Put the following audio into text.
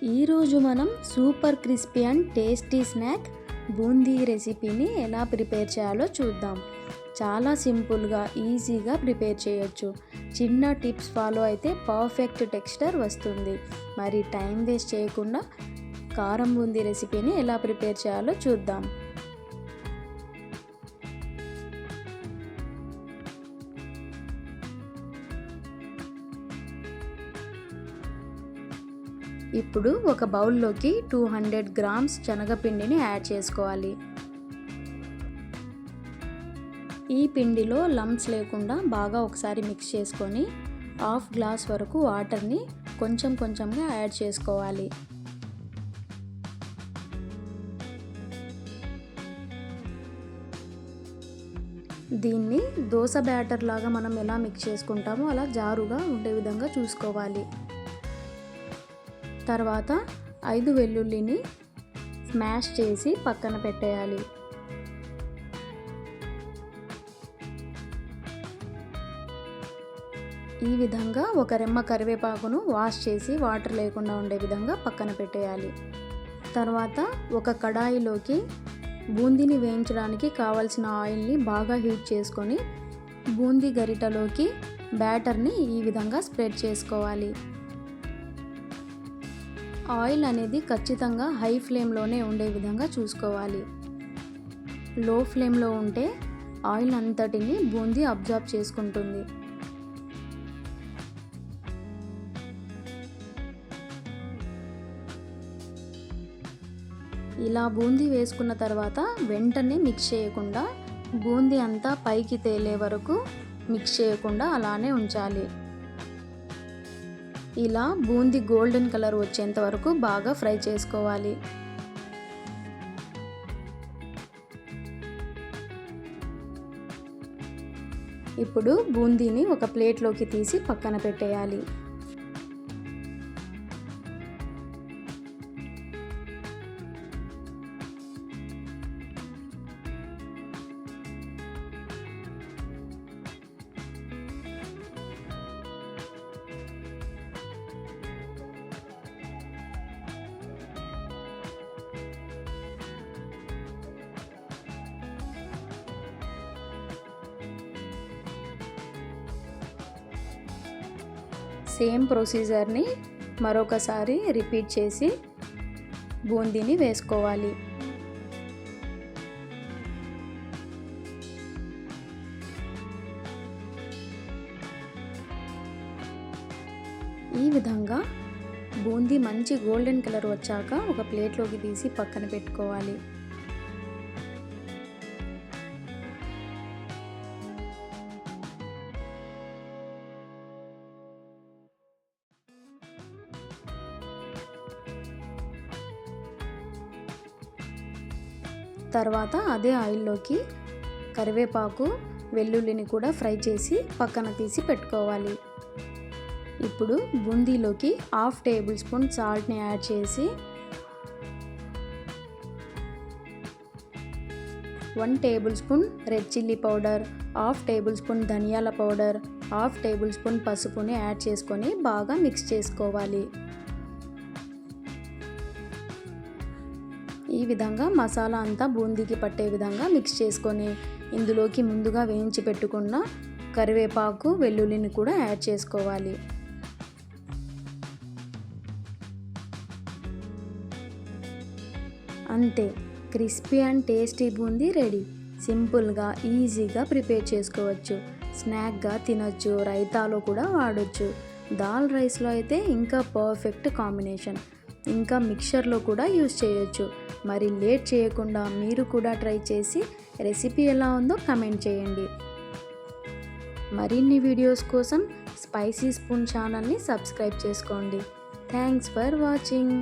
ఈరోజు మనం super crispy and tasty snack boondi రెసిపీని ఎలా ప్రిపేర్ చేయాలో చూద్దాం. చాలా సింపుల్గా ఈజీగా ప్రిపేర్ చేయొచ్చు. చిన్న టిప్స్ ఫాలో అయితే పర్ఫెక్ట్ టెక్స్చర్ వస్తుంది. మరి టైం వేస్ట్ చేయకుండా కారం బూందీ రెసిపీని ఎలా ప్రిపేర్ చేయాలో చూద్దాం. ఇప్పుడు ఒక బౌల్లోకి 200 గ్రామ్స్ శనగపిండిని యాడ్ చేసుకోవాలి. ఈ పిండిలో లంప్స్ లేకుండా బాగా ఒకసారి మిక్స్ చేసుకొని హాఫ్ గ్లాస్ వరకు వాటర్ని కొంచెం కొంచెంగా యాడ్ చేసుకోవాలి. దీన్ని దోశ బ్యాటర్ లాగా మనం ఎలా మిక్స్ చేసుకుంటామో అలా జారుగా ఉండే విధంగా చూసుకోవాలి. తర్వాత 5 వెల్లుల్లిని స్మాష్ చేసి పక్కన పెట్టేయాలి. ఈ విధంగా ఒక రెమ్మ కరివేపాకును వాష్ చేసి వాటర్ లేకుండా ఉండే విధంగా పక్కన పెట్టేయాలి. తర్వాత ఒక కడాయిలోకి బూందీని వేయించడానికి కావలసిన ఆయిల్ని బాగా హీట్ చేసుకొని బూందీ గరిటలోకి బ్యాటర్ని ఈ విధంగా స్ప్రెడ్ చేసుకోవాలి. ఆయిల్ అనేది ఖచ్చితంగా హై ఫ్లేమ్లోనే ఉండే విధంగా చూసుకోవాలి. లో ఫ్లేమ్లో ఉంటే ఆయిల్ అంతటిని బూందీ అబ్జర్వ్ చేసుకుంటుంది. ఇలా బూందీ వేసుకున్న తర్వాత వెంటనే మిక్స్ చేయకుండా బూందీ అంతా పైకి తేలే వరకు మిక్స్ చేయకుండా అలానే ఉంచాలి. ఇలా బూందీ గోల్డెన్ కలర్ వచ్చేంత వరకు బాగా ఫ్రై చేసుకోవాలి. ఇప్పుడు బూందీని ఒక ప్లేట్లోకి తీసి పక్కన పెట్టేయాలి. సేమ్ ప్రొసీజర్ని మరొకసారి రిపీట్ చేసి బూందీని వేసుకోవాలి. ఈ విధంగా బూందీ మంచి గోల్డెన్ కలర్ వచ్చాక ఒక ప్లేట్లోకి తీసి పక్కన పెట్టుకోవాలి. తర్వాత అదే ఆయిల్లోకి కరివేపాకు వెల్లుల్లిని కూడా ఫ్రై చేసి పక్కన తీసి పెట్టుకోవాలి. ఇప్పుడు బూందీలోకి 1/2 టేబుల్ స్పూన్ సాల్ట్ని యాడ్ చేసి 1 table spoon red chilli powder, 1/2 table spoon ధనియాల పౌడర్, 1/2 టేబుల్ స్పూన్ పసుపుని యాడ్ చేసుకొని బాగా మిక్స్ చేసుకోవాలి. ఈ విధంగా మసాలా అంతా బూందీకి పట్టే విధంగా మిక్స్ చేసుకొని ఇందులోకి ముందుగా వేయించి పెట్టుకున్న కరివేపాకు వెల్లుల్లిని కూడా యాడ్ చేసుకోవాలి. అంతే, crispy and tasty boondi ready. సింపుల్గా ఈజీగా ప్రిపేర్ చేసుకోవచ్చు. స్నాక్గా తినొచ్చు, రైతాలో కూడా వాడొచ్చు. దాల్ రైస్లో అయితే ఇంకా పర్ఫెక్ట్ కాంబినేషన్. ఇంకా మిక్చర్లో కూడా యూజ్ చేయొచ్చు. మరి లేట్ చేయకుండా మీరు కూడా ట్రై చేసి రెసిపీ ఎలా ఉందో కమెంట్ చేయండి. మరిన్ని వీడియోస్ కోసం స్పైసీ స్పూన్ ఛానల్ని సబ్స్క్రైబ్ చేసుకోండి. Thanks for watching.